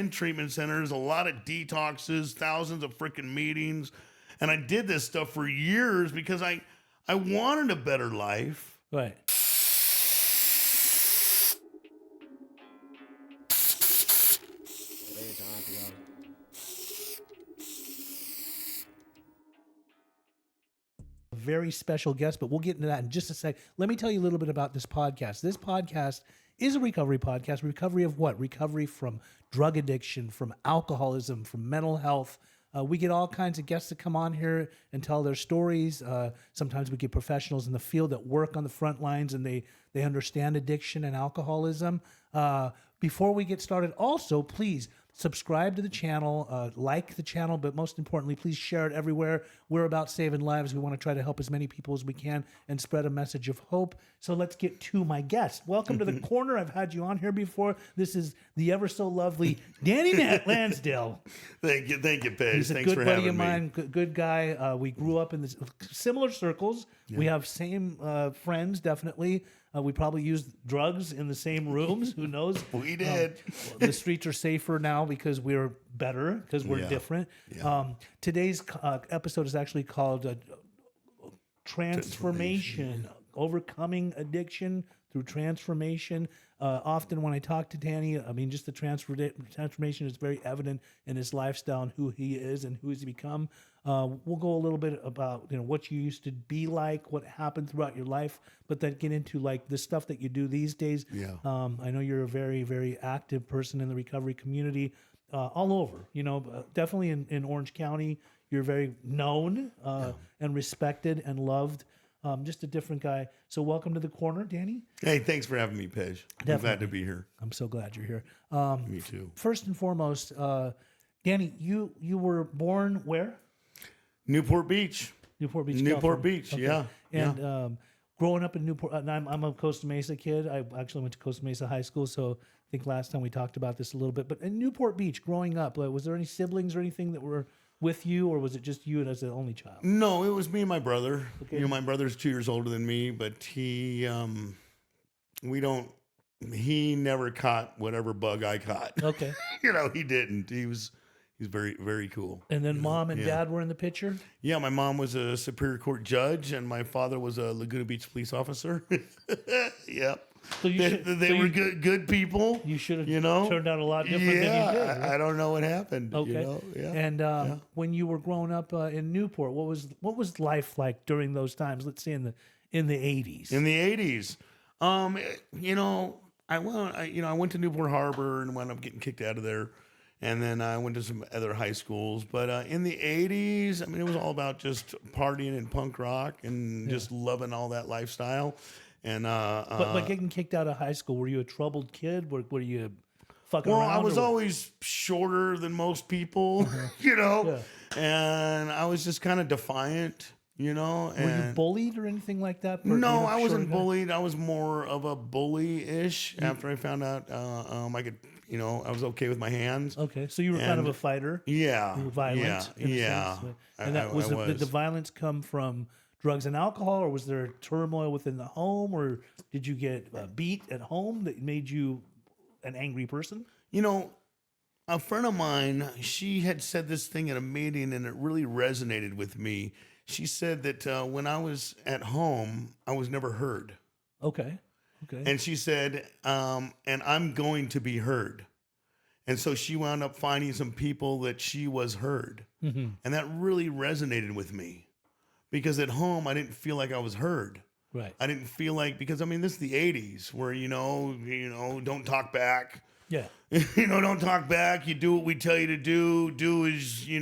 10 treatment centers, a lot of detoxes, thousands of freaking meetings. And I did this stuff for years because I wanted a better life. Right. Very special guest, but we'll get into that in just a sec. Let me tell you a little bit about this podcast. This podcast is a recovery podcast. Recovery of what? Recovery from drug addiction, from alcoholism, from mental health. We get all kinds of guests that come on here and tell their stories. Sometimes we get professionals in the field that work on the front lines and they understand addiction and alcoholism. Before we get started, also, please subscribe to the channel, like the channel, but most importantly, please share it everywhere. We're about saving lives. We want to try to help as many people as we can and spread a message of hope. So let's get to my guest. Welcome to the corner. I've had you on here before. This is the ever so lovely Danny Lansdale. Thank you, Paige. He's a Thanks good for buddy having of mine, good guy. We grew up in this similar circles. Yeah. We have same friends, definitely. We probably used drugs in the same rooms. Who knows? We did. The streets are safer now because we're better, because we're different. Yeah. Today's episode is actually called Transformation, Overcoming Addiction Through Transformation. Often when I talk to Danny, I mean, just the transformation is very evident in his lifestyle and who he is and who he's become. We'll go a little bit about what you used to be like, what happened throughout your life, but then get into like the stuff that you do these days. Yeah. I know you're a very, very active person in the recovery community, all over. Definitely in Orange County, you're very known and respected and loved. Just a different guy. So welcome to the corner, Danny. Hey, thanks for having me, Paige. Definitely. I'm glad to be here. I'm so glad you're here. Me too. First and foremost, Danny, you were born where? Newport Beach. Newport Beach, okay. Yeah. And growing up in Newport, I'm a Costa Mesa kid. I actually went to Costa Mesa High School, so I think last time we talked about this a little bit. But in Newport Beach, growing up, was there any siblings or anything that were with you, or was it just you as the only child? No, it was me and my brother. Okay. My brother's 2 years older than me, but he never caught whatever bug I caught. Okay. He didn't. He's very, very cool. And then mom and dad were in the picture? Yeah, my mom was a Superior Court judge, and my father was a Laguna Beach police officer. Yep. So they were good people. You should have turned out a lot different than you did. Right? I don't know what happened. Okay. Yeah. And when you were growing up in Newport, what was life like during those times? Let's say in the 80s. In the 80s, I went to Newport Harbor and wound up getting kicked out of there. And then I went to some other high schools. But in the 80s, I mean, it was all about just partying and punk rock and just loving all that lifestyle. And but getting kicked out of high school, were you a troubled kid? Were you fucking around? Well, I was always shorter than most people, and I was just kind of defiant. Were you bullied or anything like that? No, I wasn't bullied. I was more of a bully-ish after I found out I could, I was okay with my hands. Okay, so you were kind of a fighter. Yeah. You were violent. Yeah. And that was did the violence come from drugs and alcohol, or was there turmoil within the home, or did you get beat at home that made you an angry person? A friend of mine, she had said this thing at a meeting, and it really resonated with me. She said that when I was at home, I was never heard. Okay. And she said, and I'm going to be heard. And so she wound up finding some people that she was heard. Mm-hmm. And that really resonated with me. Because at home, I didn't feel like I was heard. Right. I didn't feel like, because this is the 80s where, don't talk back. Yeah. Don't talk back. You do what we tell you to do. Do as, We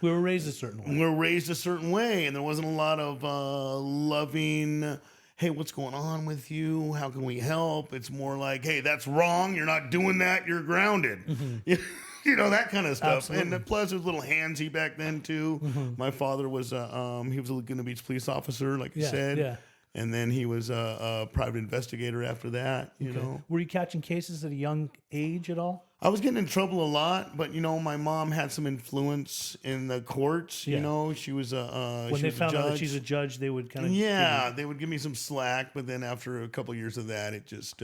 were raised a certain way. We were raised a certain way. And there wasn't a lot of loving, hey, what's going on with you? How can we help? It's more like, hey, that's wrong. You're not doing that. You're grounded. Mm-hmm. That kind of stuff. Absolutely. And plus, it was a little handsy back then, too. Mm-hmm. My father was, he was a Laguna Beach police officer, like you said. Yeah. And then he was a private investigator after that, you know. Were you catching cases at a young age at all? I was getting in trouble a lot, but, my mom had some influence in the courts, She was when they found out that she's a judge, they would kind of... Yeah, they would give me some slack, but then after a couple of years of that, it just...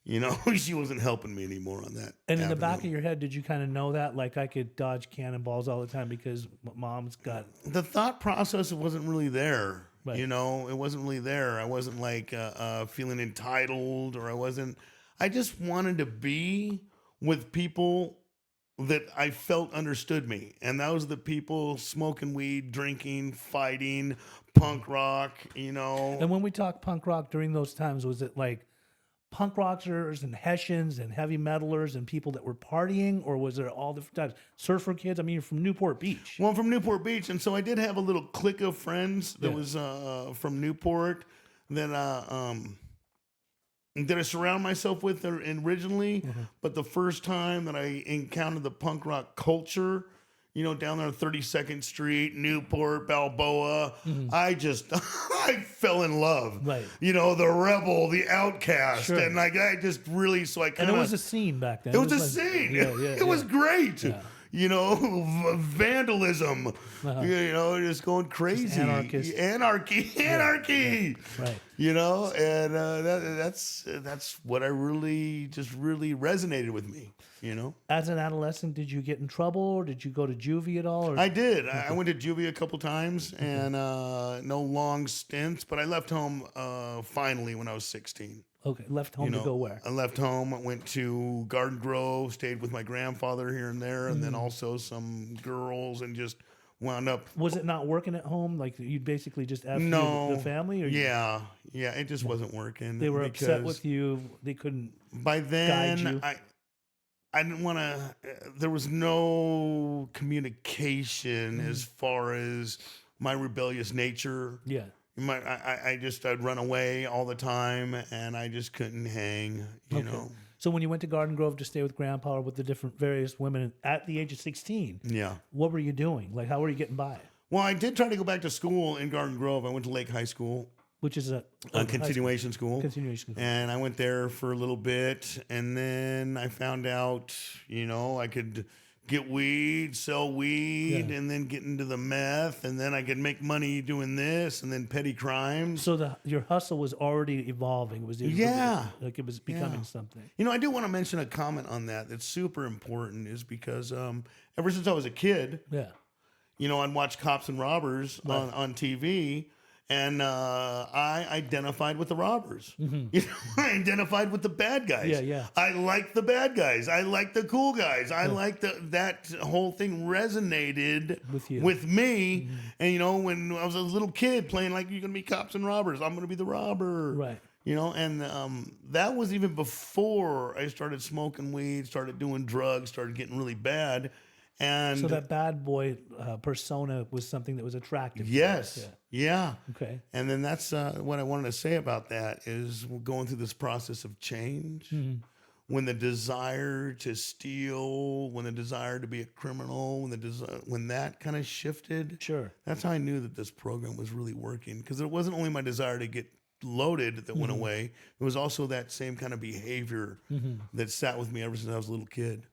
she wasn't helping me anymore on that. And in the back avenue. of your head, did you kind of know that? Like, I could dodge cannonballs all the time because mom's got... The thought process wasn't really there. Right. It wasn't really there. I wasn't like feeling entitled, or I just wanted to be with people that I felt understood me. And those are the people smoking weed, drinking, fighting, punk rock, And when we talk punk rock during those times, was it like punk rockers and Hessians and heavy metalers and people that were partying, or was there all different types? Surfer kids? I mean, you're from Newport Beach. Well, I'm from Newport Beach, and so I did have a little clique of friends that was from Newport that I surround myself with originally. But the first time that I encountered the punk rock culture, down there on 32nd Street, Newport, Balboa, I fell in love. Right. The rebel, the outcast. Sure. And like, I just really, so I kind And of... it was a scene back then. It was a like- scene. Yeah, It was great. Yeah. Vandalism. Just going crazy. Anarchist. Anarchy. Right. And that's what I really resonated with me. As an adolescent, did you get in trouble, or did you go to juvie at all? Or? I did. I went to juvie a couple times, and no long stints. But I left home finally when I was 16. Okay, left home to go where? I left home. I went to Garden Grove, stayed with my grandfather here and there, and then also some girls, and just wound up. Was it not working at home? Like, you basically just after No, the family? Or yeah, it just wasn't working. They were upset because with you. They couldn't By guide then, you. I didn't want to. There was no communication as far as my rebellious nature. Yeah. I'd run away all the time, and I just couldn't hang. You know. So when you went to Garden Grove to stay with Grandpa or with the different various women at the age of 16, Yeah. what were you doing? Like, how were you getting by? Well, I did try to go back to school in Garden Grove. I went to Lake High School, Which is a continuation school. continuation. And I went there for a little bit, and then I found out, I could get weed, sell weed, Yeah. and then get into the meth, and then I could make money doing this, and then petty crimes. So your hustle was already evolving. Yeah. Like it was becoming Yeah. something. I do want to mention a comment on that that's super important, is because ever since I was a kid, Yeah. I'd watch Cops and Robbers on TV, and I identified with the robbers. I identified with the bad guys. Yeah, yeah. I like the bad guys. I like the cool guys. I like that whole thing resonated With you. with me. And when I was a little kid playing like, you're gonna be cops and robbers, I'm gonna be the robber. Right. And that was even before I started smoking weed, started doing drugs, started getting really bad. And So that bad boy persona was something that was attractive. to you. yes, yeah. Okay. And then that's what I wanted to say about that is we're going through this process of change. When the desire to steal, when the desire to be a criminal, when that kind of shifted, Sure. that's how I knew that this program was really working. Because it wasn't only my desire to get loaded that went away, it was also that same kind of behavior that sat with me ever since I was a little kid.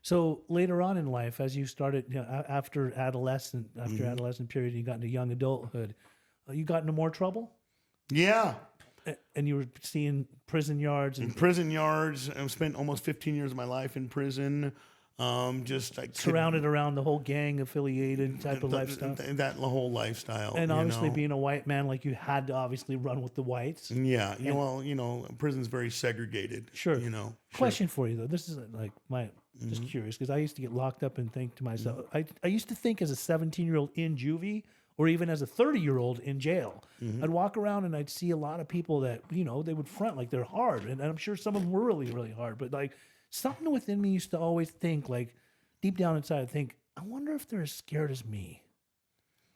So later on in life, as you started, after adolescent period, you got into young adulthood, you got into more trouble, Yeah. and you were seeing prison yards In and prison yards, I've spent almost 15 years of my life in prison. Just like surrounded around the whole gang affiliated type of lifestyle. that whole lifestyle. And obviously, being a white man, like you had to obviously run with the whites. yeah, prison's very segregated. Sure. Sure. Question for you though. This is like just curious because I used to get locked up and think to myself. I used to think as a 17-year-old in juvie, or even as a 30-year-old in jail, I'd walk around and I'd see a lot of people that they would front like they're hard, and I'm sure some of them were really, really hard. But like something within me used to always think, like deep down inside, I'd think, I wonder if they're as scared as me.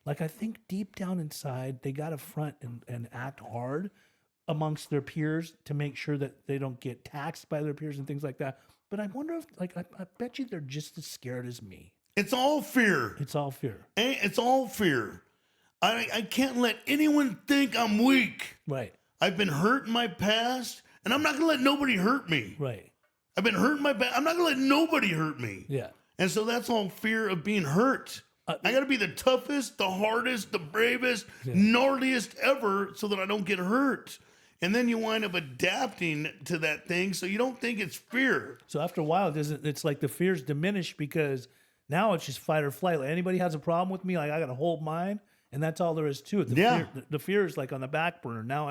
Like I think deep down inside they got to front and act hard amongst their peers to make sure that they don't get taxed by their peers and things like that. But I wonder if, like, I bet you they're just as scared as me. It's all fear. It's all fear. It's all fear. I can't let anyone think I'm weak. Right. I've been hurt in my past, and I'm not going to let nobody hurt me. Right. I've been hurt in my past. I'm not going to let nobody hurt me. Yeah. And so that's all fear of being hurt. I got to be the toughest, the hardest, the bravest, gnarliest ever so that I don't get hurt. And then you wind up adapting to that thing, so you don't think it's fear. So after a while, it's like the fears diminish because now it's just fight or flight. Like anybody has a problem with me, like I got to hold mine, and that's all there is to it. The fear is like on the back burner. Now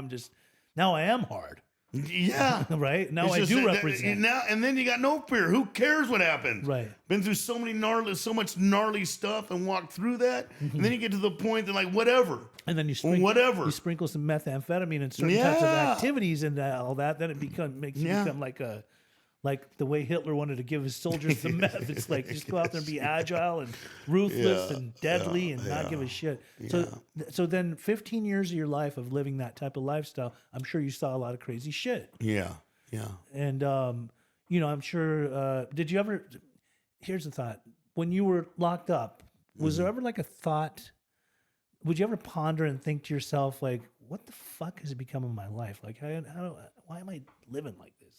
I am hard. Yeah. Right? Now It's I just do that- represent. Now, and then you got no fear. Who cares what happens? Right. Been through so much gnarly stuff and walked through that. And then you get to the point that, like, whatever. And then you sprinkle some methamphetamine and certain types of Yeah. activities and all that. Then it makes you Yeah. become like the way Hitler wanted to give his soldiers the meth. It's like just go out there and be agile and ruthless Yeah. and deadly and not give a shit. So then 15 years of your life of living that type of lifestyle, I'm sure you saw a lot of crazy shit. Yeah. Yeah. And I'm sure. Did you ever? Here's the thought: when you were locked up, was there ever like a thought? Would you ever ponder and think to yourself, like, what the fuck has become of my life? Like, why am I living like this?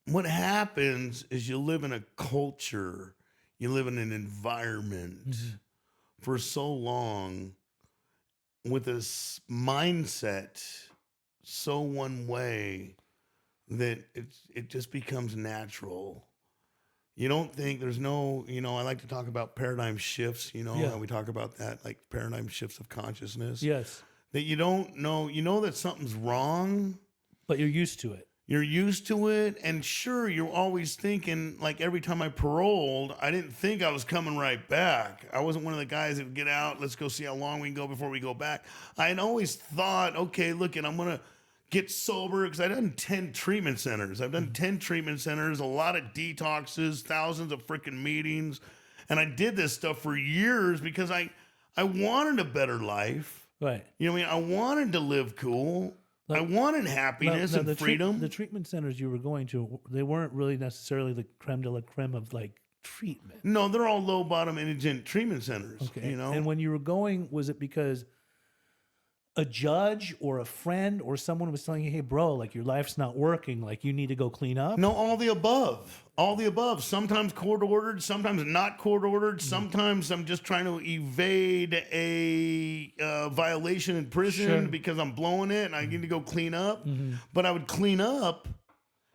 What happens is you live in a culture, you live in an environment for so long with this mindset so one way that it just becomes natural. You don't think there's no, I like to talk about paradigm shifts, how we talk about that, like paradigm shifts of consciousness. Yes, That you don't know, that something's wrong. but you're used to it. You're used to it. And sure, you're always thinking, like every time I paroled, I didn't think I was coming right back. I wasn't one of the guys that would get out, let's go see how long we can go before we go back. I had always thought, okay, look, and I'm going to get sober because I've done 10 treatment centers. I've done 10 treatment centers, a lot of detoxes, thousands of freaking meetings. And I did this stuff for years because I wanted a better life. Right. I wanted to live cool. I wanted happiness and freedom. The treatment centers you were going to, they weren't really necessarily the creme de la creme of like treatment. No, they're all low bottom indigent treatment centers. Okay. And when you were going, was it because a judge or a friend or someone was telling you, hey, bro, like your life's not working, like you need to go clean up? No, all the above. All the above. Sometimes court ordered, sometimes not court ordered. Sometimes I'm just trying to evade a violation in prison because I'm blowing it and I need to go clean up. But I would clean up.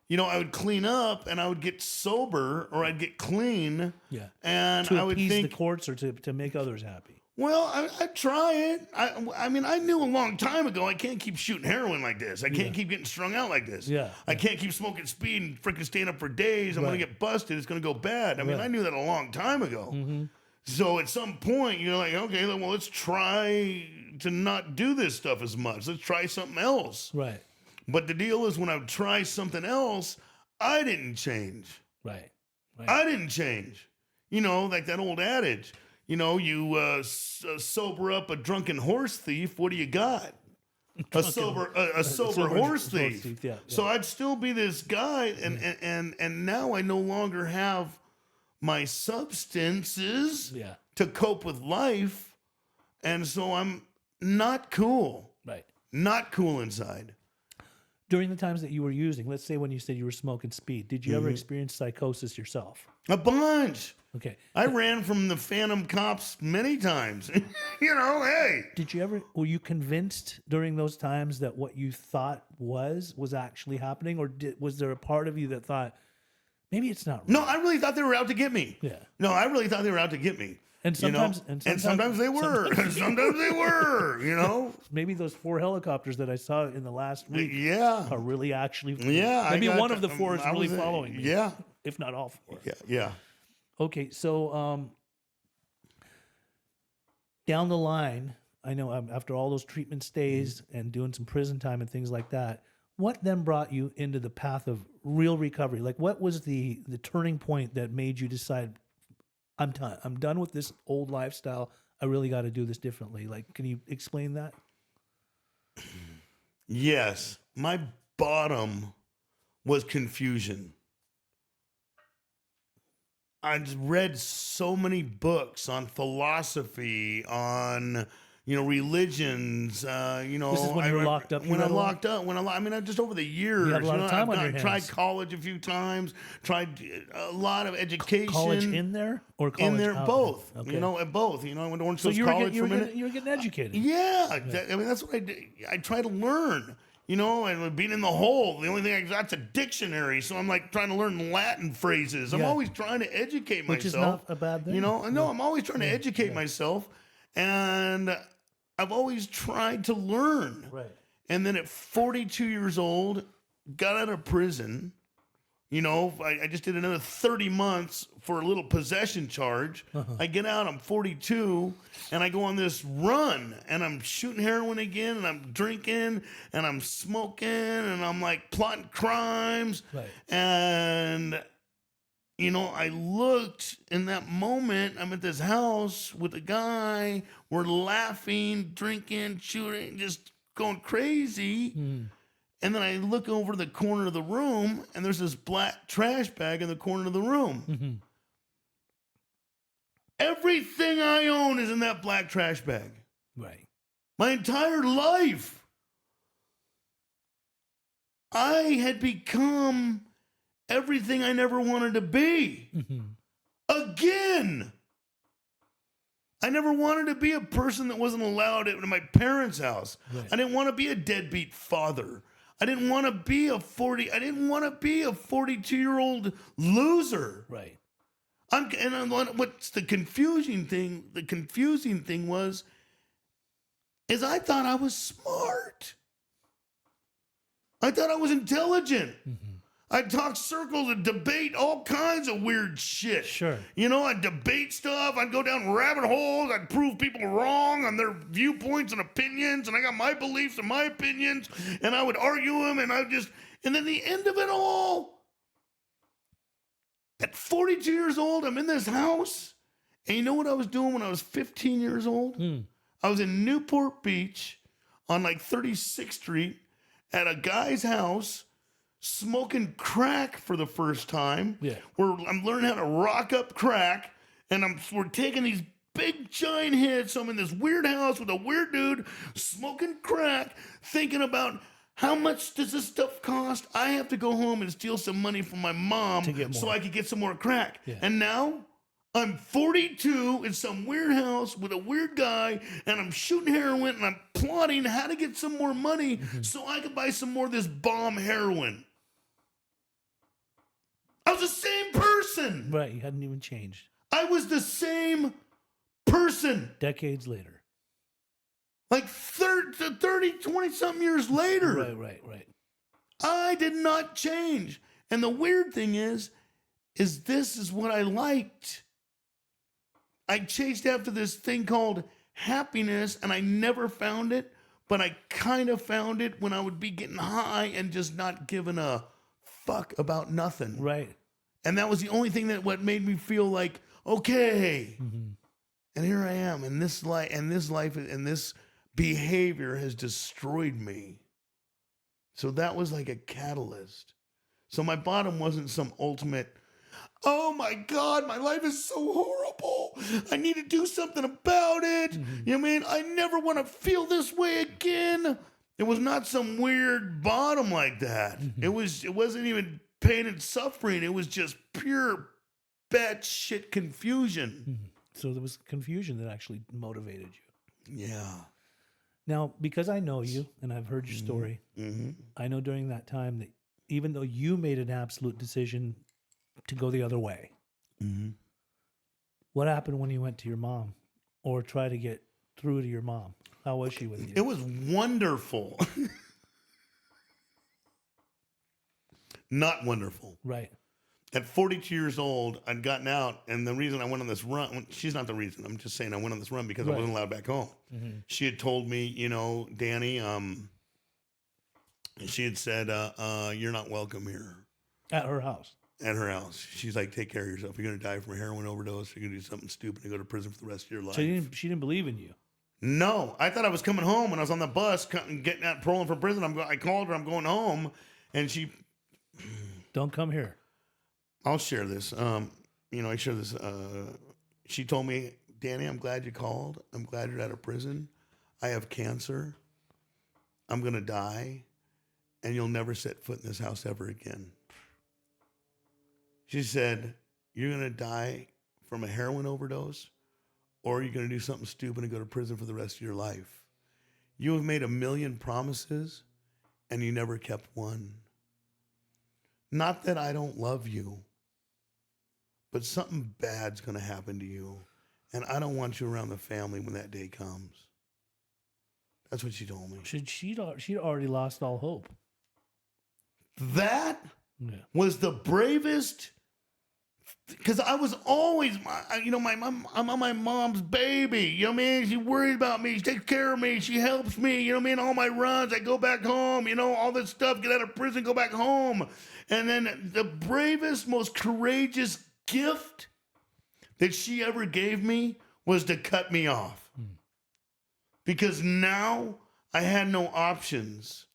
And I would get sober or I'd get clean. Yeah. And To I would appease think the courts or to make others happy. Well, I'd try it. I mean, I knew a long time ago I can't keep shooting heroin like this. I can't keep getting strung out like this. Yeah. I can't keep smoking speed and freaking staying up for days. I'm going to get busted. It's going to go bad. I mean, I knew that a long time ago. So at some point, you're like, okay, well, let's try to not do this stuff as much. Let's try something else. Right. But the deal is when I would try something else, I didn't change. Right. I didn't change. Like that old adage. You sober up a drunken horse thief. What do you got? A sober horse thief. Yeah. So I'd still be this guy, and now I no longer have my substances to cope with life, and so I'm not cool. Right. Not cool inside. During the times that you were using, let's say when you said you were smoking speed, did you ever experience psychosis yourself? A bunch. Okay. I ran from the phantom cops many times. Hey. Did you ever, were you convinced during those times that what you thought was actually happening? Or was there a part of you that thought, maybe it's not real? No, I really thought they were out to get me. Yeah. No, I really thought they were out to get me. And sometimes, sometimes they were. Sometimes they were, Maybe those 4 helicopters that I saw in the last week Yeah. are really actually. Yeah. Maybe one of the 4 is really following me. Yeah. If not all 4. Yeah. Okay. So down the line, I know after all those treatment stays and doing some prison time and things like that, what then brought you into the path of real recovery? Like what was the turning point that made you decide, I'm done. I'm done with this old lifestyle. I really got to do this differently. Like, can you explain that? Yes. My bottom was confusion. I'd read so many books on philosophy, on, religions. This is when you were locked up. When I'm locked up. I just over the years. You have a lot of time on your hands. Tried college a few times. Tried a lot of education. College in there or college in there? out? Both. Okay. Both. I went to Orange So Hills you were, College you, were for a minute. getting, you were getting educated. Yeah. That's what I did. I try to learn. And being in the hole, the only thing I got's a dictionary. So I'm like trying to learn Latin phrases. I'm always trying to educate myself. Which is not a bad thing. I'm always trying to educate myself. And I've always tried to learn. Right. And then at 42 years old, got out of prison. I just did another 30 months for a little possession charge. I get out, I'm 42, and I go on this run, and I'm shooting heroin again, and I'm drinking, and I'm smoking, and I'm like plotting crimes. Right. And, I looked in that moment, I'm at this house with a guy, we're laughing, drinking, shooting, just going crazy. And then I look over the corner of the room, and there's this black trash bag in the corner of the room. Everything I own is in that black trash bag. Right. My entire life. I had become everything I never wanted to be. Again. I never wanted to be a person that wasn't allowed into my parents' house. Right. I didn't want to be a deadbeat father. I didn't want to be a 42-year-old loser. Right. What's the confusing thing? The confusing thing is I thought I was smart. I thought I was intelligent. I'd talk circles and debate all kinds of weird shit. Sure. I'd debate stuff. I'd go down rabbit holes. I'd prove people wrong on their viewpoints and opinions. And I got my beliefs and my opinions. And I would argue them. And and then the end of it all, at 42 years old, I'm in this house. And you know what I was doing when I was 15 years old? I was in Newport Beach on like 36th Street at a guy's house, smoking crack for the first time. Yeah. Where I'm learning how to rock up crack, and we're taking these big giant hits. So I'm in this weird house with a weird dude smoking crack, thinking about how much does this stuff cost? I have to go home and steal some money from my mom so I could get some more crack. Yeah. And now I'm 42 in some weird house with a weird guy, and I'm shooting heroin, and I'm plotting how to get some more money so I could buy some more of this bomb heroin. I was the same person. Right, you hadn't even changed. I was the same person. Decades later. Like 30, 20-something years later. Right. I did not change. And the weird thing is this is what I liked. I chased after this thing called happiness, and I never found it, but I kind of found it when I would be getting high and just not giving a fuck about nothing. Right. And that was the only thing what made me feel like, okay. And here I am, and this life and this behavior has destroyed me. So that was like a catalyst. So my bottom wasn't some ultimate, oh my God, my life is so horrible. I need to do something about it. You know what I mean? I never want to feel this way again. It was not some weird bottom like that. It wasn't even pain and suffering. It was just pure batshit confusion. So there was confusion that actually motivated you. Yeah. Now, because I know you and I've heard your story, I know during that time that even though you made an absolute decision to go the other way, what happened when you went to your mom or try to get through to your mom? How was she with you? It was wonderful. Not wonderful. Right. At 42 years old, I'd gotten out, and the reason I went on this run, she's not the reason, I'm just saying I went on this run because I wasn't allowed back home. She had told me, Danny, she had said, you're not welcome here. At her house. At her house. She's like, take care of yourself. You're going to die from a heroin overdose. You're going to do something stupid and go to prison for the rest of your life. So she didn't believe in you? No. I thought I was coming home when I was on the bus getting out, paroling from prison. I called her, I'm going home, and she... Don't come here. I'll share this. I share this. She told me, Danny, I'm glad you called. I'm glad you're out of prison. I have cancer. I'm going to die. And you'll never set foot in this house ever again. She said, you're going to die from a heroin overdose, or you're going to do something stupid and go to prison for the rest of your life. You have made 1 million promises, and you never kept one. Not that I don't love you, but something bad's going to happen to you, and I don't want you around the family when that day comes. That's what she told me. She'd already lost all hope. That was the bravest, because I was always, my mom, I'm my mom's baby. You know what I mean? She worried about me. She takes care of me. She helps me. You know what I mean? All my runs, I go back home. All this stuff. Get out of prison, go back home. And then the bravest, most courageous gift that she ever gave me was to cut me off. Because now I had no options.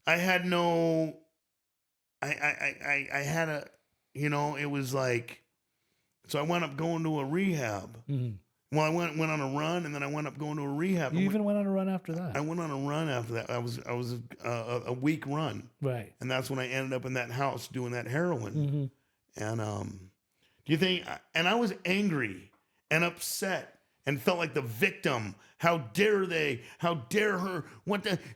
I had no, I had a, it was like, so I wound up going to a rehab. Mm-hmm. Well, I went on a run, and then I wound up going to a rehab. You even went on a run after that? I went on a run after that. I was a week run. Right. And that's when I ended up in that house doing that heroin. Mm-hmm. And do you think, and I was angry and upset and felt like the victim. How dare they? How dare her?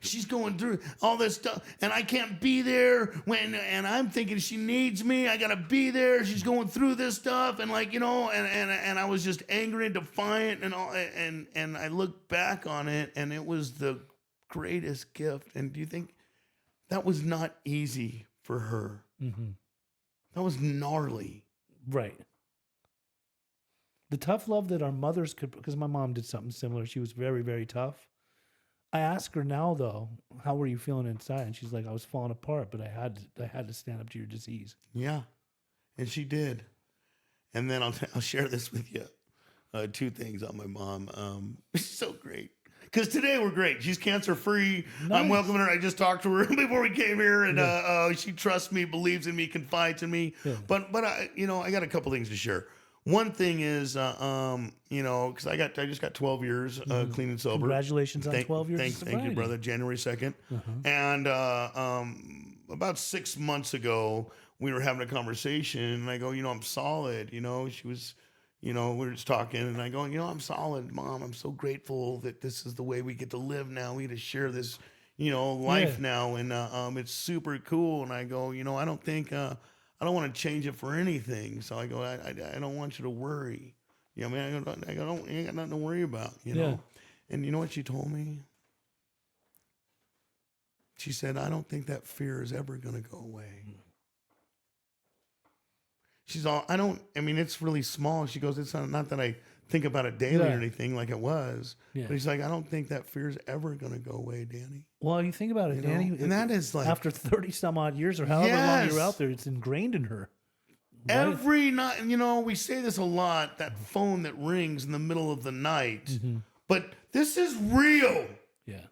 She's going through all this stuff, and I can't be there and I'm thinking she needs me. I gotta be there. She's going through this stuff, and and I was just angry and defiant and all. And I look back on it, and it was the greatest gift. And do you think that was not easy for her? Mm-hmm. That was gnarly, right? The tough love that our mothers could, because my mom did something similar. She was very, very tough. I ask her now, though, how were you feeling inside? And she's like, I was falling apart, but I had to stand up to your disease. Yeah, and she did. And then I'll share this with you. 2 things on my mom. She's so great. Because today we're great. She's cancer free. Nice. I'm welcoming her. I just talked to her before we came here, and she trusts me, believes in me, confides in me. Yeah. But I got a couple things to share. One thing is, because I just got 12 years clean and sober. Congratulations on 12 years. Thank you, brother. January 2nd. And about 6 months ago, we were having a conversation, and I go, I'm solid. She was, we were just talking, and I go, I'm solid, Mom. I'm so grateful that this is the way we get to live now. We get to share this, life now, and it's super cool. And I go, I don't think. I don't want to change it for anything. So I go, I don't want you to worry. I ain't got nothing to worry about, know? And you know what she told me? She said, I don't think that fear is ever going to go away. It's really small. She goes, it's not that I think about it daily or anything like it was. Yeah. But he's like, I don't think that fear is ever going to go away, Danny. Well, you think about it, Danny. And that is like, after 30 some odd years or however long you're out there, it's ingrained in her. Right? Every night, we say this a lot, that phone that rings in the middle of the night. Mm-hmm. But this is real. Yeah.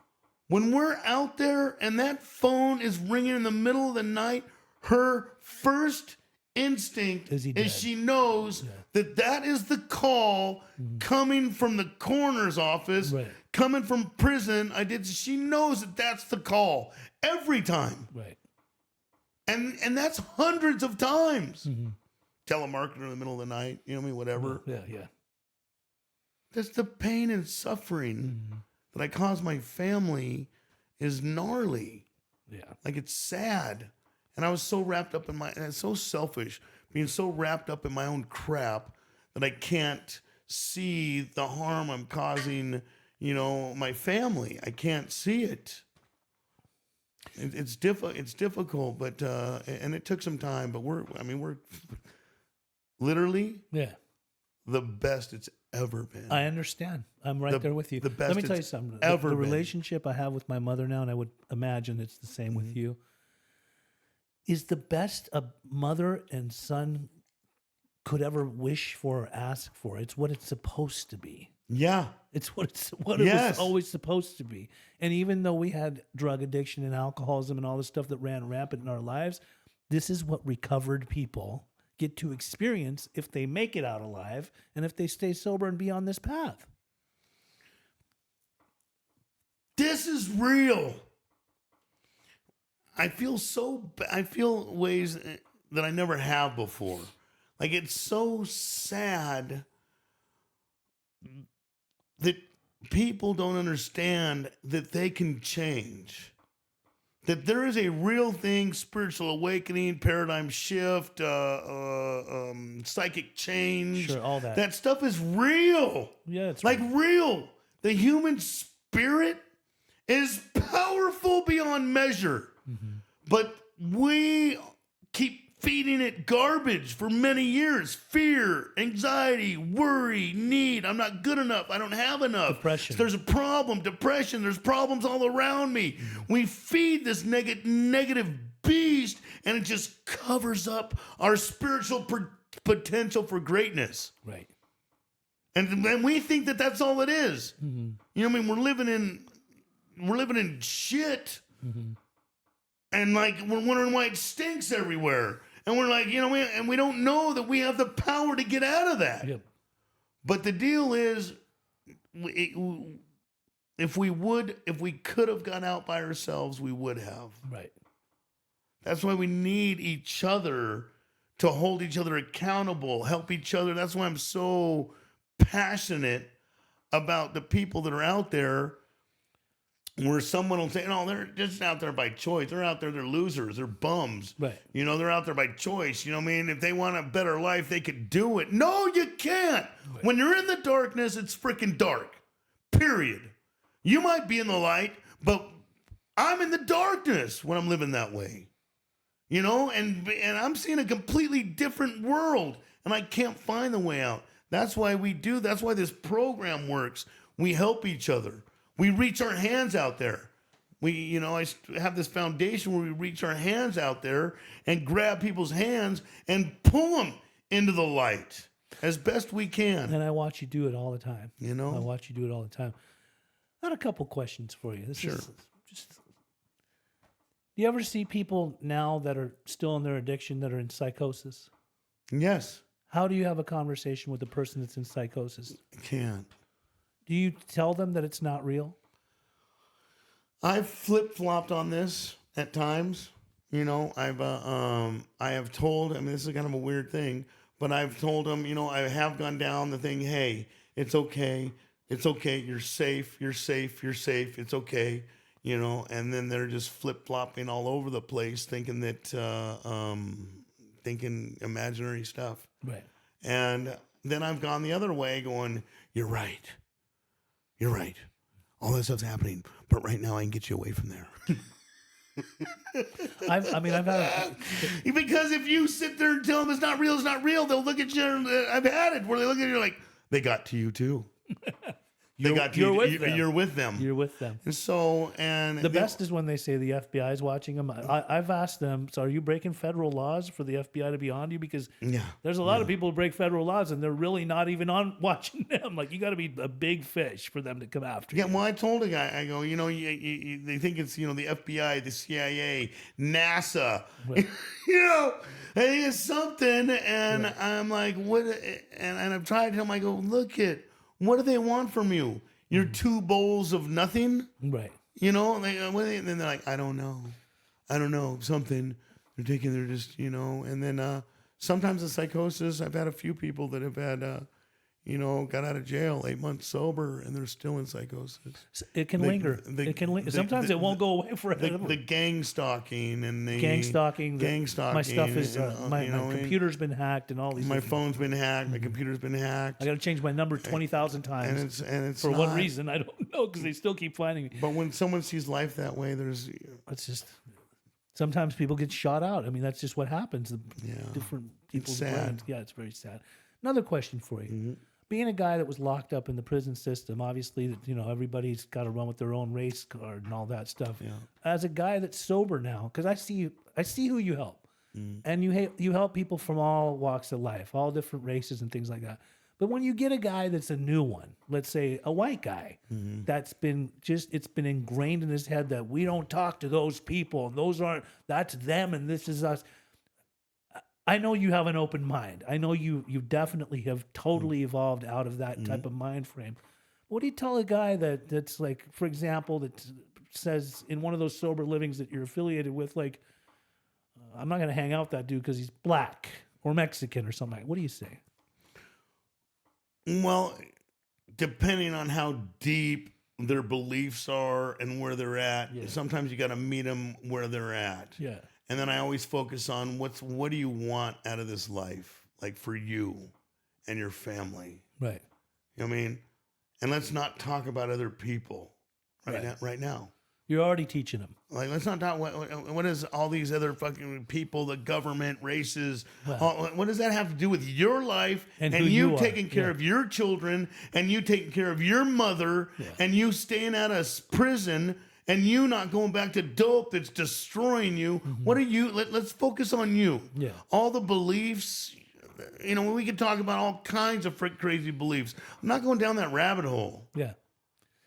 When we're out there and that phone is ringing in the middle of the night, her first instinct is she knows that is the call coming from the coroner's office, coming from prison. She knows that that's the call every time. Right. And that's hundreds of times. Mm-hmm. Telemarketer in the middle of the night, whatever. Yeah. That's the pain and suffering that I cause my family is gnarly. Yeah. Like, it's sad. And I was so wrapped up and it's so selfish, being so wrapped up in my own crap that I can't see the harm I'm causing, my family. I can't see it. It's difficult, but and it took some time, but we're literally the best it's ever been. I understand. I'm right there with you. The best. Let me tell you something. The relationship I have with my mother now, and I would imagine it's the same with you, is the best a mother and son could ever wish for or ask for. It's what it's supposed to be. Yeah. It's what it was always supposed to be. And even though we had drug addiction and alcoholism and all the stuff that ran rampant in our lives, this is what recovered people get to experience if they make it out alive and if they stay sober and be on this path. this is real. I feel ways that I never have before. Like, it's so sad that people don't understand that they can change. That there is a real thing, spiritual awakening, paradigm shift, psychic change. Sure, all that. That stuff is real. Yeah, it's like real. The human spirit is powerful beyond measure. Mm-hmm. But we keep feeding it garbage for many years. Fear, anxiety, worry, need. I'm not good enough. I don't have enough. Depression. There's a problem. Depression. There's problems all around me. Mm-hmm. We feed this negative beast, and it just covers up our spiritual potential for greatness. Right. And we think that that's all it is. Mm-hmm. You know what I mean? We're living in shit. Mm-hmm. And like, we're wondering why it stinks everywhere. And we're like, and we don't know that we have the power to get out of that. Yep. But the deal is, if we could have got out by ourselves, we would have. Right. That's why we need each other to hold each other accountable, help each other. That's why I'm so passionate about the people that are out there, where someone will say, no, they're just out there by choice. They're out there, they're losers, they're bums. Right. They're out there by choice. If they want a better life, they could do it. No, you can't. Right. When you're in the darkness, it's freaking dark. Period. You might be in the light, but I'm in the darkness when I'm living that way. And I'm seeing a completely different world, and I can't find the way out. That's why that's why this program works. We help each other. We reach our hands out there. I have this foundation where we reach our hands out there and grab people's hands and pull them into the light as best we can. And I watch you do it all the time. I watch you do it all the time. I got a couple questions for you. Sure. Do you ever see people now that are still in their addiction that are in psychosis? Yes. How do you have a conversation with a person that's in psychosis? I can't. Do you tell them that it's not real? I've flip-flopped on this at times. I have told, this is kind of a weird thing, but I've told them, I have gone down the thing, hey, it's okay. It's okay. You're safe. You're safe. You're safe. It's okay. And then they're just flip-flopping all over the place thinking that, thinking imaginary stuff. Right. And then I've gone the other way going, you're right. You're right. All this stuff's happening, but right now I can get you away from there. I've had because if you sit there and tell them it's not real, they'll look at you. I've had it where they look at you like they got to you too. You're with them. You're with them. And so, the best is when they say the FBI is watching them. I've asked them, so are you breaking federal laws for the FBI to be on you? Because there's a lot of people who break federal laws and they're really not even on watching them. Like, you got to be a big fish for them to come after you. Yeah, well, I told a guy, I go, they think it's, the FBI, the CIA, NASA, right. It's something. And right. I'm like, what? And I've tried to tell them, I go, look at, what do they want from you? Your 2 bowls of nothing? Right. And then they're like, I don't know, something. They're just, and then sometimes the psychosis, I've had a few people that have had, got out of jail 8 months sober and they're still in psychosis. It can linger. Sometimes it won't go away forever. The gang stalking and the gang stalking. My stuff is my computer's been hacked and all these. My phone's been hacked. My computer's been hacked. I got to change my number 20,000 times. And it's for what reason I don't know, because they still keep finding me. But when someone sees life that way, it's just. Sometimes people get shot out. That's just what happens. Different people's brains. Yeah, it's very sad. Another question for you. Mm-hmm. Being a guy that was locked up in the prison system, obviously, everybody's got to run with their own race card and all that stuff. Yeah. As a guy that's sober now, because I see who you help, and you help people from all walks of life, all different races and things like that. But when you get a guy that's a new one, let's say a white guy, it's been ingrained in his head that we don't talk to those people, and that's them, and this is us. I know you have an open mind. I know you definitely have totally evolved out of that type of mind frame. What do you tell a guy that's like, for example, that says in one of those sober livings that you're affiliated with, like, I'm not going to hang out with that dude because he's black or Mexican or something. What do you say? Well, depending on how deep their beliefs are and where they're at, sometimes you got to meet them where they're at. Yeah. And then I always focus on what do you want out of this life, like for you and your family. Right. You know what I mean? And let's not talk about other people right now. You're already teaching them. Like, let's not talk. What is all these other fucking people, the government, races? What does that have to do with your life and you taking care of your children and you taking care of your mother and you staying out of prison and you not going back to dope that's destroying you? What are you? Let's focus on you. Yeah. All the beliefs. You know, we could talk about all kinds of crazy beliefs. I'm not going down that rabbit hole. Yeah.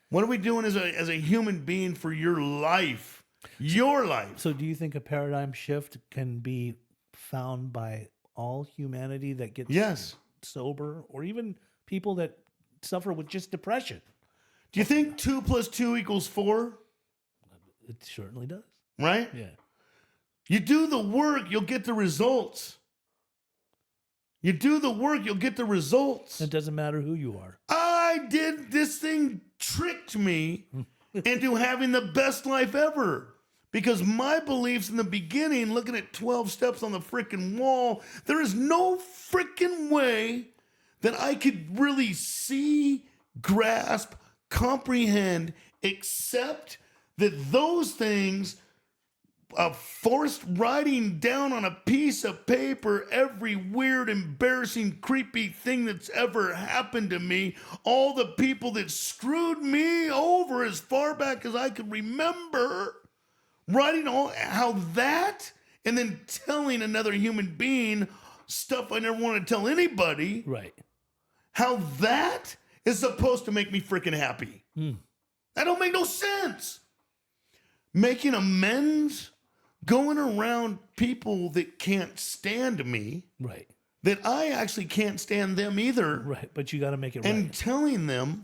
What are we doing as a human being for your life? Your life. So do you think a paradigm shift can be found by all humanity that gets sober, or even people that suffer with just depression? Do you think 2 + 2 = 4? It certainly does. Right? Yeah. You do the work, you'll get the results. You do the work, you'll get the results. It doesn't matter who you are. This thing tricked me into having the best life ever. Because my beliefs in the beginning, looking at 12 steps on the freaking wall, there is no freaking way that I could really see, grasp, comprehend, except that those things forced writing down on a piece of paper every weird, embarrassing, creepy thing that's ever happened to me, all the people that screwed me over as far back as I could remember, writing all how that, and then telling another human being stuff I never wanted to tell anybody. Right. How that is supposed to make me freaking happy. That don't make no sense. Making amends, going around people that can't stand me, right? That I actually can't stand them either, right? But you got to make it and right. telling them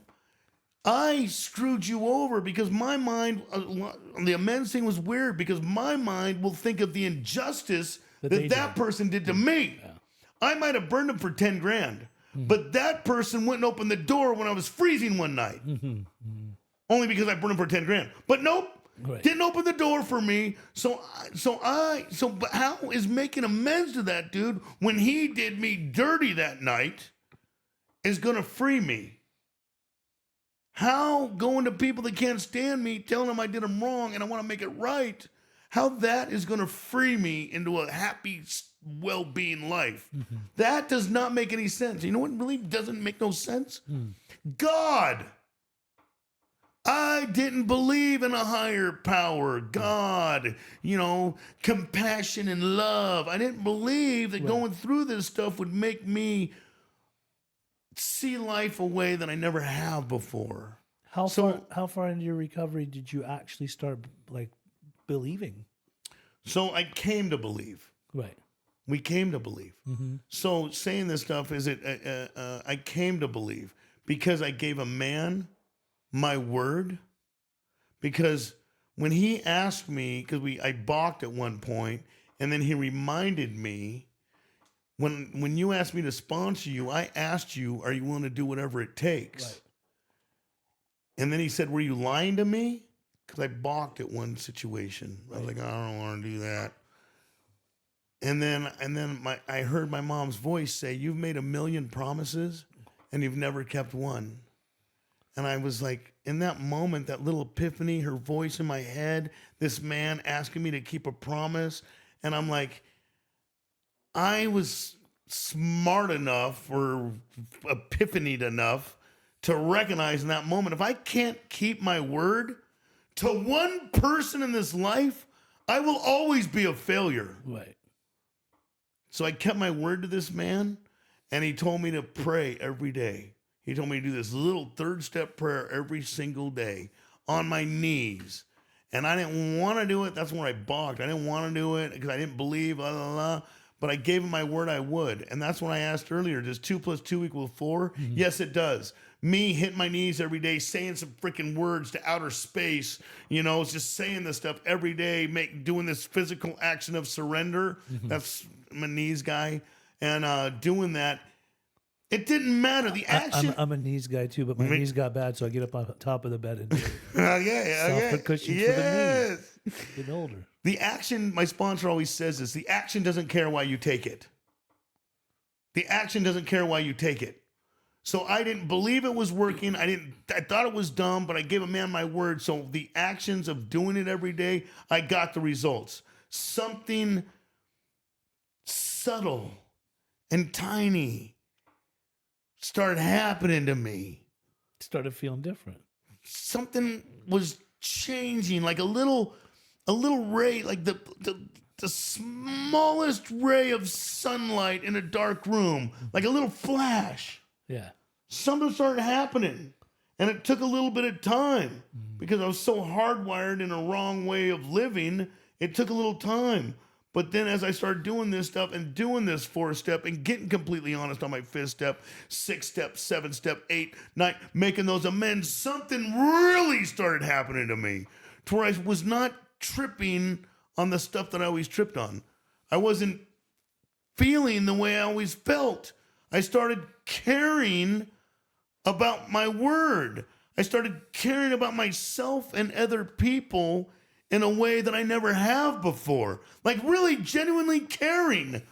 I screwed you over because my mind, the amends thing was weird because my mind will think of the injustice that person did to me. Yeah. I might have burned them for 10 grand, but that person went and opened the door when I was freezing one night, only because I burned them for 10 grand. But nope. Right. Didn't open the door for me, but how is making amends to that dude when he did me dirty that night is gonna free me? How going to people that can't stand me, telling them I did them wrong and I want to make it right, how that is gonna free me into a happy, well-being life? That does not make any sense. You know what really doesn't make no sense? God. I didn't believe in a higher power, God, compassion and love. I didn't believe that going through this stuff would make me see life a way that I never have before. How far into your recovery did you actually start believing? So I came to believe. Right. We came to believe. So saying this stuff is I came to believe because I gave a man my word, because when he asked me, because I balked at one point, and then he reminded me, when you asked me to sponsor you, I asked you, are you willing to do whatever it takes? Right. And then he said, were you lying to me? Because I balked at one situation. I was like, I don't want to do that. And then I heard my mom's voice say, you've made 1 million promises and you've never kept one. And I was like, in that moment, that little epiphany, her voice in my head, this man asking me to keep a promise. And I'm like, I was smart enough or epiphanied enough to recognize in that moment, if I can't keep my word to one person in this life, I will always be a failure. Right. So I kept my word to this man, and he told me to pray every day. He told me to do this little 3rd step prayer every single day on my knees. And I didn't want to do it. That's where I balked. I didn't want to do it because I didn't believe, blah, blah, blah. but I gave him my word I would. And that's when I asked earlier, does 2 + 2 = 4? Yes, it does. Me hitting my knees every day, saying some freaking words to outer space, it's just saying this stuff every day, doing this physical action of surrender. That's, I'm a knees guy. And doing that, it didn't matter. The action. I'm a knees guy too, but my knees got bad, so I get up on top of the bed and do Okay. cushions for the knees. Getting older. The action, my sponsor always says this, the action doesn't care why you take it. The action doesn't care why you take it. So I didn't believe it was working. I thought it was dumb, but I gave a man my word. So the actions of doing it every day, I got the results. Something subtle and tiny started happening to me. Started feeling different. Something was changing, like a little ray, like the smallest ray of sunlight in a dark room, like a little flash. Yeah. Something started happening. And it took a little bit of time because I was so hardwired in a wrong way of living. It took a little time. But then as I started doing this stuff and doing this 4-step and getting completely honest on my 5th step, 6th step, 7th step, 8, 9, making those amends, something really started happening to me to where I was not tripping on the stuff that I always tripped on. I wasn't feeling the way I always felt. I started caring about my word. I started caring about myself and other people in a way that I never have before. Like really genuinely caring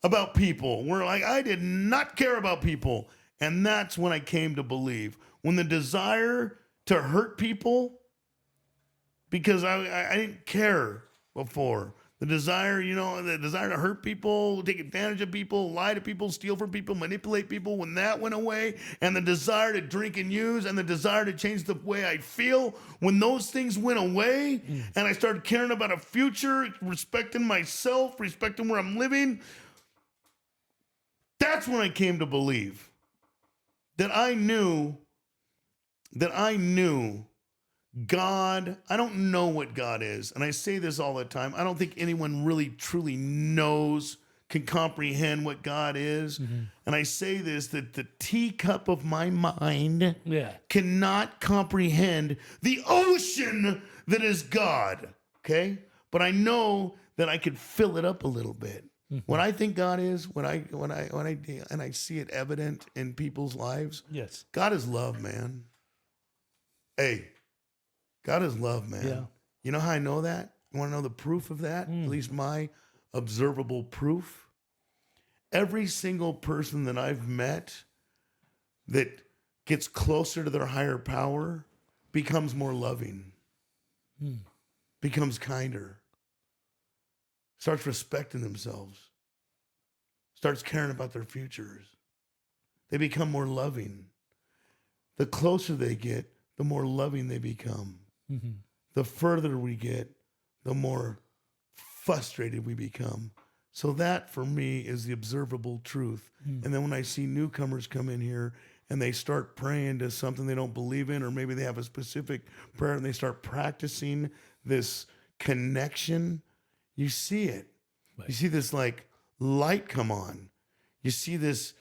about people. Where like I did not care about people. And that's when I came to believe. When the desire to hurt people, because I didn't care before. The desire, the desire to hurt people, take advantage of people, lie to people, steal from people, manipulate people, when that went away, and the desire to drink and use, and the desire to change the way I feel, when those things went away, and I started caring about a future, respecting myself, respecting where I'm living, that's when I came to believe that I knew God, I don't know what God is. And I say this all the time. I don't think anyone really truly knows, can comprehend what God is. And I say this, that the teacup of my mind cannot comprehend the ocean that is God. Okay? But I know that I could fill it up a little bit. What I think God is, when I see it evident in people's lives. Yes. God is love, man. Hey. God is love, man. Yeah. You know how I know that? You want to know the proof of that? At least my observable proof? Every single person that I've met that gets closer to their higher power becomes more loving, becomes kinder, starts respecting themselves, starts caring about their futures. They become more loving. The closer they get, the more loving they become. The further we get, the more frustrated we become. So that, for me, is the observable truth. And then when I see newcomers come in here and they start praying to something they don't believe in, or maybe they have a specific prayer and they start practicing this connection, you see it. Right. You see this like light come on. You see this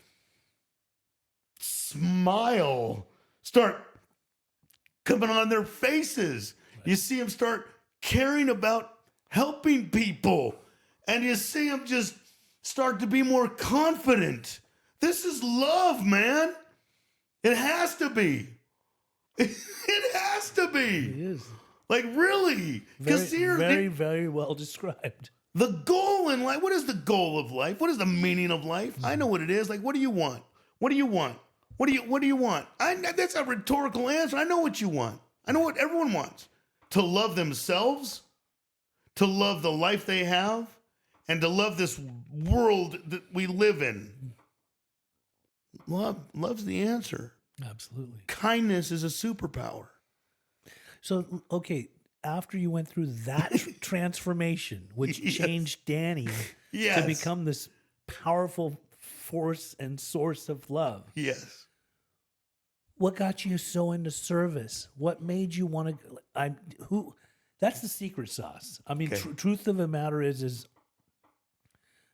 smile start coming on their faces. Right. You see them start caring about helping people. And you see them just start to be more confident. This is love, man. It has to be. It has to be. It is. Like, really. Very, very well described. The goal in life, what is the goal of life? What is the meaning of life? I know what it is. Like, what do you want? What do you want? What do you want? That's a rhetorical answer. I know what you want. I know what everyone wants. To love themselves, to love the life they have, and to love this world that we live in. Love's the answer. Absolutely. Kindness is a superpower. So, okay, after you went through that transformation, which changed Danny to become this powerful force and source of love. Yes. What got you so into service? What made you want to? That's the secret sauce. I mean, truth of the matter is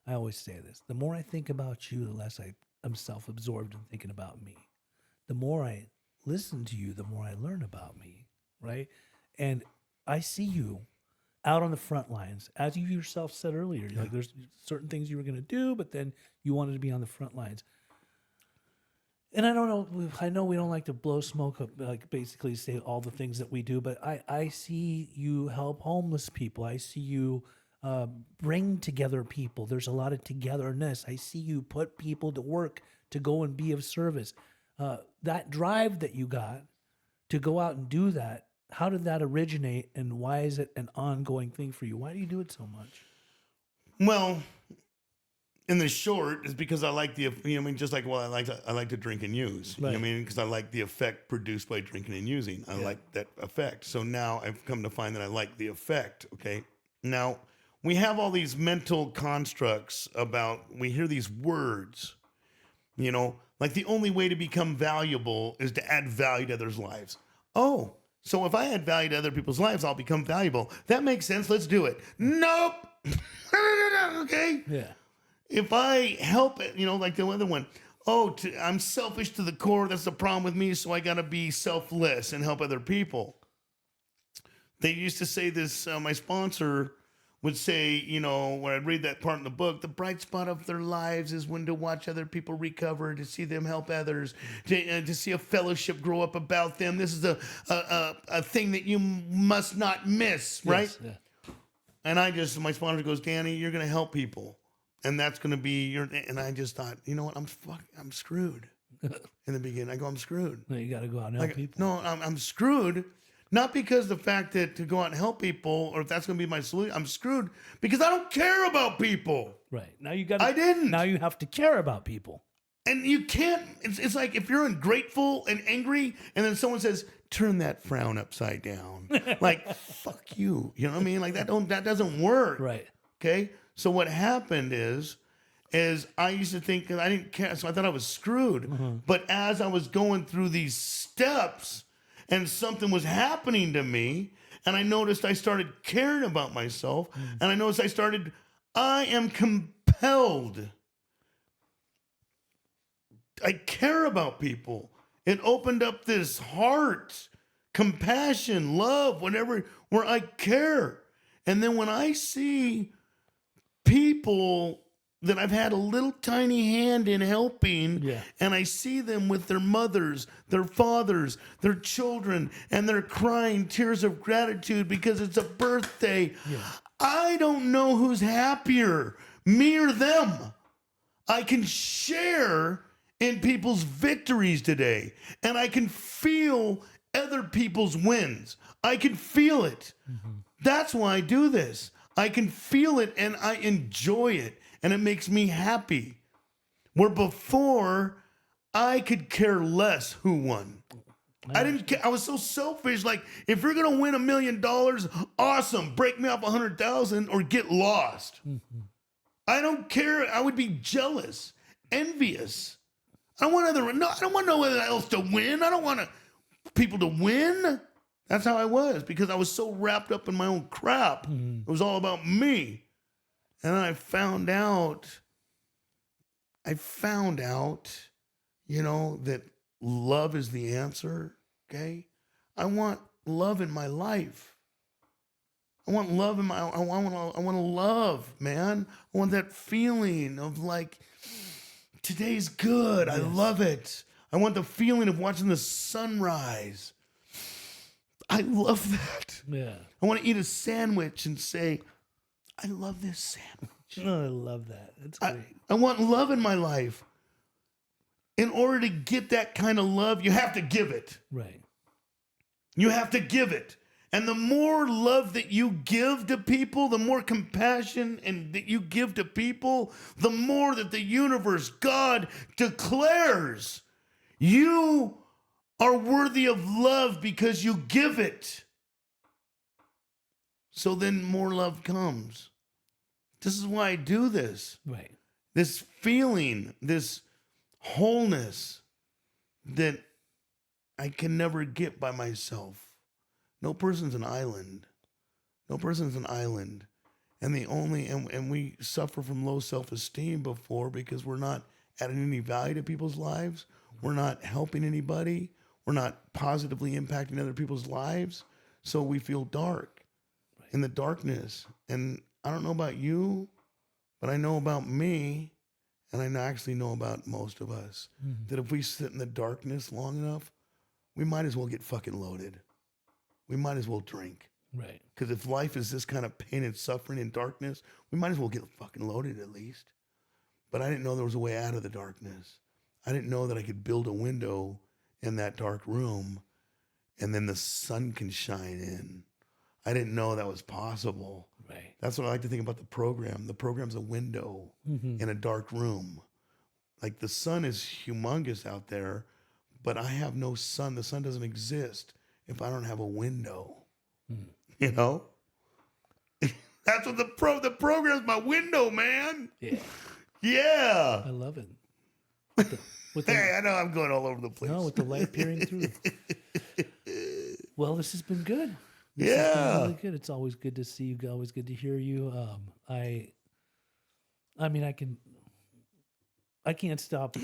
I always say this: the more I think about you, the less I'm self-absorbed and thinking about me. The more I listen to you, the more I learn about me, right? And I see you out on the front lines, as you yourself said earlier. Like there's certain things you were going to do, but then you wanted to be on the front lines. And I don't know. I know we don't like to blow smoke up, like basically say all the things that we do, but I see you help homeless people. I see you bring together people. There's a lot of togetherness. I see you put people to work to go and be of service. That drive that you got to go out and do that, how did that originate, and why is it an ongoing thing for you? Why do you do it so much? Well, in the short, is because I like just like, well, I like to drink and use. You know what I mean? Because I like the effect produced by drinking and using. I like that effect. So now I've come to find that I like the effect. Okay. Now we have all these mental constructs we hear these words, like the only way to become valuable is to add value to others' lives. Oh, so if I add value to other people's lives, I'll become valuable. That makes sense. Let's do it. Nope. Okay. Yeah. If I help it, like the other one, I'm selfish to the core. That's the problem with me. So I got to be selfless and help other people. They used to say this, my sponsor would say, when I'd read that part in the book, the bright spot of their lives is when to watch other people recover, to see them help others, to see a fellowship grow up about them. This is a thing that you must not miss, right? Yes, yeah. And my sponsor goes, Danny, you're going to help people. And that's going to be and I just thought, you know what? I'm screwed. In the beginning, I go, I'm screwed. No, you got to go out and help people. No, I'm screwed. Not because the fact that to go out and help people, or if that's going to be my solution, I'm screwed because I don't care about people. Right. Now you got. I didn't. Now you have to care about people. And you can't. It's like if you're ungrateful and angry, and then someone says, "Turn that frown upside down." Like, fuck you. You know what I mean? Like that doesn't work. Right. Okay. So what happened is I used to think that I didn't care, so I thought I was screwed. Mm-hmm. But as I was going through these steps and something was happening to me, and I noticed I started caring about myself, and I noticed I am compelled. I care about people. It opened up this heart, compassion, love, whatever, where I care. And then when I see people that I've had a little tiny hand in helping, and I see them with their mothers, their fathers, their children, and they're crying tears of gratitude because it's a birthday. I don't know who's happier, me or them. I can share in people's victories today, and I can feel other people's wins. I can feel it. That's why I do this. I can feel it and I enjoy it, and it makes me happy. Where before, I could care less who won. I didn't care. I was so selfish. Like, if you're going to win $1 million, awesome. Break me off 100,000 or get lost. I don't care. I would be jealous, envious. I don't want no one else to win. I don't want people to win. That's how I was, because I was so wrapped up in my own crap. It was all about me. And then I found out, that love is the answer, okay? I want love in my life. I want love in I want to love, man. I want that feeling of like, today's good. Yes. I love it. I want the feeling of watching the sunrise. I love that. Yeah. I want to eat a sandwich and say, I love this sandwich. Oh, I love that. That's great. I want love in my life. In order to get that kind of love, you have to give it. Right. You have to give it. And the more love that you give to people, the more compassion that you give to people, the more that the universe, God, declares you are worthy of love because you give it. So then more love comes. This is why I do this. Right. This feeling, this wholeness that I can never get by myself. No person's an island. No person's an island. And we suffer from low self-esteem before because we're not adding any value to people's lives. We're not helping anybody. We're not positively impacting other people's lives. So we feel dark in the darkness. And I don't know about you, but I know about me, and I actually know about most of us, that if we sit in the darkness long enough, we might as well get fucking loaded. We might as well drink. Right. Because if life is this kind of pain and suffering and darkness, we might as well get fucking loaded at least. But I didn't know there was a way out of the darkness. I didn't know that I could build a window in that dark room and then the sun can shine in. I didn't know that was possible. Right. That's what I like to think about the program. The program's a window in a dark room. Like the sun is humongous out there, but I have no sun. The sun doesn't exist if I don't have a window. You know? That's what the program's my window, man. Yeah. Yeah. I love it. Hey, I know I'm going all over the place. No, with the light peering through. Well, this has been good. This has Yeah. been really good. It's always good to see you. Always good to hear you. I mean, I can't stop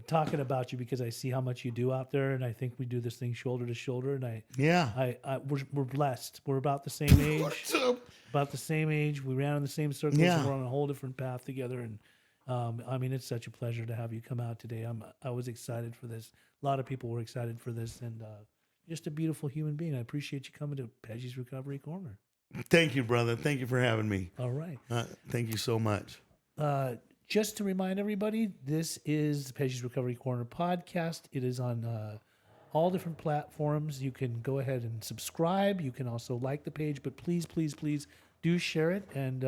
talking about you because I see how much you do out there, and I think we do this thing shoulder to shoulder. And we're blessed. We're about the same age. What's up? About the same age. We ran in the same circles. Yeah. And we're on a whole different path together. And I mean, it's such a pleasure to have you come out today. I was excited for this. A lot of people were excited for this, and just a beautiful human being. I appreciate you coming to Peggy's Recovery Corner. Thank you, brother. Thank you for having me. All right. Thank you so much. Just to remind everybody, this is the Peggy's Recovery Corner podcast. It is on all different platforms. You can go ahead and subscribe. You can also like the page, but please, please, please do share it and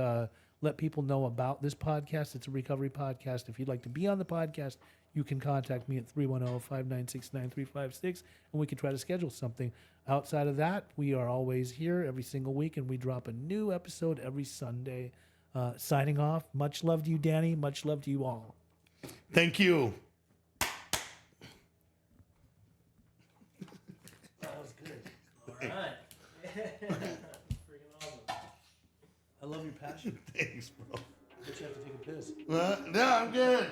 let people know about this podcast. It's a recovery podcast. If you'd like to be on the podcast, you can contact me at 310-596-9356, and we can try to schedule something. Outside of that, we are always here every single week, and we drop a new episode every Sunday. Signing off. Much love to you, Danny. Much love to you all. Thank you. That was good. All right. Freaking awesome. I love your passion. Thanks, bro. But you have to take a piss. No, I'm good.